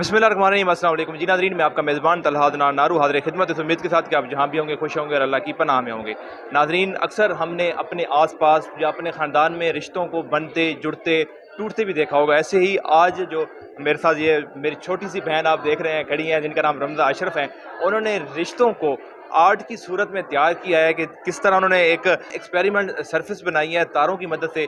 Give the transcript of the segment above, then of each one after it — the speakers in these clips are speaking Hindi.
बिस्मिल्लाहिर्रहमानिर्रहीम, अस्सलाम वालेकुम जी नाज़रीन, मैं आपका मेज़बान तलहा अदनान नारू हाज़िर खिदमत इस उम्मीद के साथ कि आप जहाँ भी होंगे खुश होंगे और अल्लाह की पनाह में होंगे। नाज़रीन, अक्सर हमने अपने आस-पास या अपने ख़ानदान में रिश्तों को बनते, जुड़ते, टूटते भी देखा होगा। ऐसे ही आज जो मेरे साथ ये मेरी छोटी-सी बहन आप देख रहे हैं खड़ी हैं, जिनका नाम रमज़ा अशरफ है। उन्होंने रिश्तों को आर्ट की सूरत में तैयार किया है कि किस तरह उन्होंने एक एक्सपेरिमेंट सरफेस बनाई है तारों की मदद से,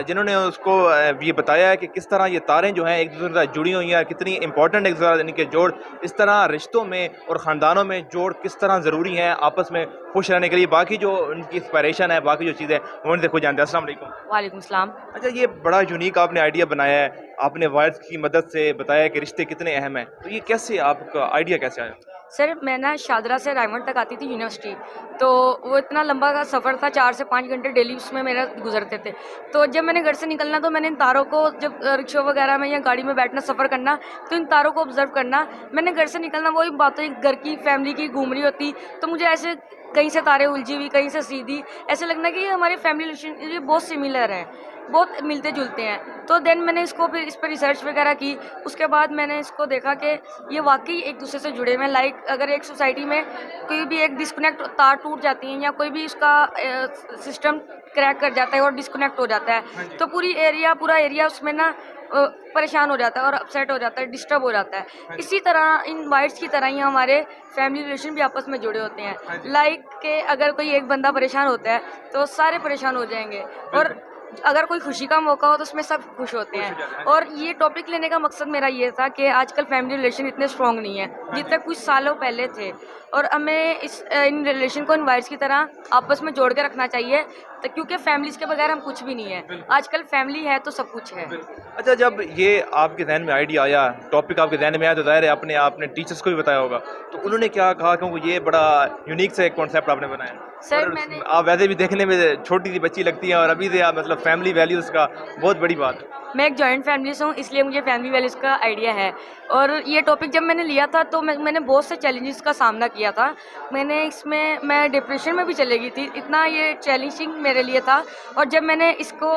जिन्होंने उसको ये बताया है कि किस तरह ये तारें जो हैं एक दूसरे के साथ जुड़ी हुई हैं, कितनी इंपॉर्टेंट एक दूसरे इनके जोड़, इस तरह रिश्तों में और ख़ानदानों में जोड़ किस तरह ज़रूरी हैं आपस में खुश रहने के लिए। बाकी जो उनकी इंस्पायरेशन है, बाकी जो चीज़ें वो उनसे खुद जानते हैं। अस्सलाम वालेकुम। वालेकुम सलाम। अच्छा, ये बड़ा यूनिक आपने आइडिया बनाया है, आपने वर्ड्स की मदद से बताया कि रिश्ते कितने अहम हैं, तो ये कैसे आपका आइडिया कैसे आया? सर मैं ना शादरा से रायमंड तक आती थी यूनिवर्सिटी, तो वो इतना लंबा का सफ़र था, 4 से 5 घंटे डेली उसमें मेरा गुजरते थे। तो जब मैंने घर से निकलना तो मैंने इन तारों को, जब रिक्शा वगैरह में या गाड़ी में बैठना सफ़र करना, तो इन तारों को ऑब्ज़र्व करना। मैंने घर से निकलना वही बातें घर की फैमिली की घूम रही होती, तो मुझे ऐसे कहीं से तारे उलझी हुई, कहीं से सीधी, ऐसे लगना कि ये हमारे फैमिली रिलेशन ये बहुत सिमिलर है, बहुत मिलते जुलते हैं। तो देन मैंने इसको फिर इस पर रिसर्च वगैरह की। उसके बाद मैंने इसको देखा कि ये वाकई एक दूसरे से जुड़े हुए हैं। लाइक अगर एक सोसाइटी में कोई भी एक डिस्कनेक्ट तार टूट जाती है या कोई भी उसका सिस्टम क्रैक कर जाता है और डिस्कनेक्ट हो जाता है, तो पूरा एरिया उसमें ना परेशान हो जाता है और अपसेट हो जाता है, डिस्टर्ब हो जाता है। इसी तरह इन वाइड्स की तरह ही हमारे फैमिली रिलेशन भी आपस में जुड़े होते हैं। लाइक के अगर कोई एक बंदा परेशान होता है तो सारे परेशान हो जाएंगे, और अगर कोई खुशी का मौका हो तो उसमें सब खुश होते हैं। और ये टॉपिक लेने का मकसद मेरा ये था कि आजकल फैमिली रिलेशन इतने स्ट्रॉन्ग नहीं है जितने कुछ सालों पहले थे, और हमें इन रिलेशन को इन वाइड्स की तरह आपस में जोड़ के रखना चाहिए, तो क्योंकि फैमिलीज़ के बगैर हम कुछ भी नहीं है। आजकल फैमिली है तो सब कुछ है। अच्छा, जब ये आपके ज़हन में आइडिया आया, टॉपिक आपके ज़हन में आया, तो ज़ाहिर है आपने आपने टीचर्स को भी बताया होगा, तो उन्होंने क्या कहा? क्योंकि ये बड़ा यूनिक सा एक कॉन्सेप्ट आपने बनाया सर और मैंने आप वैसे भी देखने में छोटी-सी बच्ची लगती हैं और अभी से आप मतलब फैमिली वैल्यूज़ का बहुत बड़ी बात है। मैं एक जॉइंट फैमिली से हूँ, इसलिए मुझे फैमिली वैल्यूज़ का आइडिया है। और ये टॉपिक जब मैंने लिया था तो मैंने बहुत से चैलेंजेस का सामना किया था। मैं डिप्रेशन में भी चली गई थी, इतना ये चैलेंजिंग मेरे लिए था। और जब मैंने इसको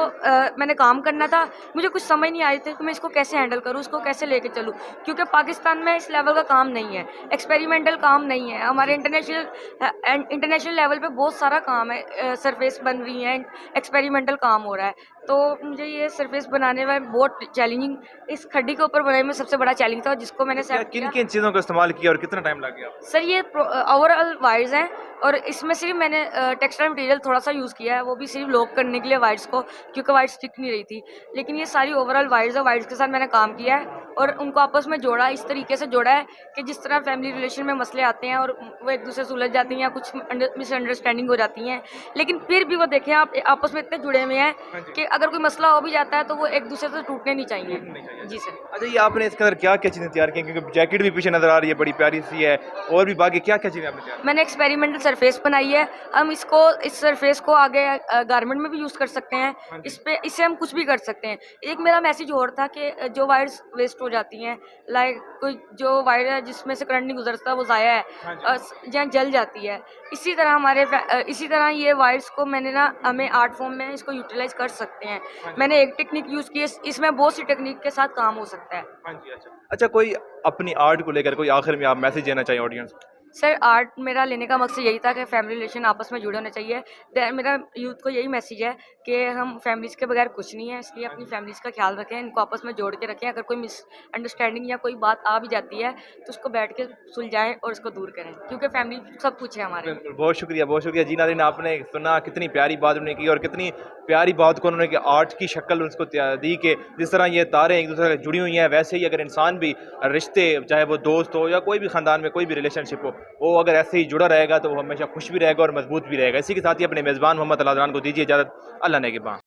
मैंने काम करना था, मुझे कुछ समझ नहीं आ रही थी कि मैं इसको कैसे हैंडल करूँ, उसको कैसे लेके चलूँ, क्योंकि पाकिस्तान में इस लेवल का काम नहीं है, एक्सपेरिमेंटल काम नहीं है। हमारे इंटरनेशनल लेवल पे बहुत सारा काम है, सरफेस बन रही हैं, एक्सपेरिमेंटल काम हो रहा है। तो मुझे ये सरफेस बनाने में बहुत चैलेंजिंग, इस खड्डी के ऊपर बनाने में सबसे बड़ा चैलेंज था, जिसको मैंने क्या सेट किया। किन-किन चीज़ों का इस्तेमाल किया और कितना टाइम लग गया? सर ये ओवरऑल वायर्स हैं, और इसमें सिर्फ मैंने टेक्सटाइल मटेरियल थोड़ा सा यूज़ किया है, वो भी सिर्फ लॉक करने के लिए वायर्स को, क्योंकि वायर्स स्टिक नहीं रही थी। लेकिन ये सारी ओवरऑल वायर्स है, वायर्स के साथ मैंने काम किया है और उनको आपस में जोड़ा, इस तरीके से जोड़ा है कि जिस तरह फैमिली रिलेशन में मसले आते हैं और वो एक दूसरे से उलझ जाती हैं या कुछ मिसअंडरस्टैंडिंग हो जाती हैं, लेकिन फिर भी वो देखें आप आपस में इतने जुड़े हुए हैं कि अगर कोई मसला हो भी जाता है तो वो एक दूसरे से टूटने नहीं चाहिए। जी सर। अच्छा, ये आपने इसके अंदर क्या-क्या चीज़ें तैयार की हैं? क्योंकि जैकेट भी पीछे नज़र आ रही है, बड़ी प्यारी-सी है, और भी बाकी क्या-क्या चीज़ें आपने तैयार की? मैंने एक्सपेरिमेंटल सरफेस बनाई है। हम इस सरफेस को आगे गारमेंट में भी यूज़ कर सकते हैं। इससे हम कुछ भी कर सकते हैं। एक मेरा मैसेज और था कि जो वायर्स वेस्ट हो जाती हैं, लाइक कोई जो वायर है जिसमें से करंट नहीं गुजरता वो ज़ाया है, या जल जाती है। इसी तरह ये वायर्स को हमें आर्ट फॉर्म में इसको यूटिलाइज़ कर सकते हैं। मैंने एक टेक्निक यूज़ की है, इसमें बहुत सी टेक्निक के साथ काम हो सकता है। हाँ जी, अच्छा। अच्छा, कोई अपनी आर्ट को लेकर कोई आखिर में आप मैसेज देना चाहिए ऑडियंस को? सर आर्ट मेरा लेने का मकसद यही था कि फैमिली रिलेशन आपस में जुड़े होने चाहिए। मेरा यूथ को यही मैसेज है कि हम फैमिलीज़ के बगैर कुछ नहीं है, इसलिए अपनी फैमिलीज़ का ख्याल रखें, इनको आपस में जोड़ के रखें। अगर कोई मिसअंडरस्टैंडिंग या कोई बात आ भी जाती है तो उसको बैठ के सुलझाएं और उसको दूर करें, क्योंकि फैमिली सब कुछ है हमारे। बिल्कुल, बहुत शुक्रिया, बहुत शुक्रिया। जी नाज़रीन, आपने सुना कितनी प्यारी बात उन्होंने की और कितनी प्यारी बात को उन्होंने कि आर्ट की शक्ल उसको दी कि जिस तरह ये तारें एक दूसरे से जुड़ी हुई हैं, वैसे ही अगर इंसान भी रिश्ते, चाहे वो दोस्त हो या कोई भी ख़ानदान में कोई भी रिलेशनशिप हो, वो अगर ऐसे ही जुड़ा रहेगा तो वो हमेशा खुश भी रहेगा और मजबूत भी रहेगा। इसी के साथ ही अपने मेज़बान मोहम्मद अल अदनान को दीजिए इजाज़त। अल्लाह नेगहबान।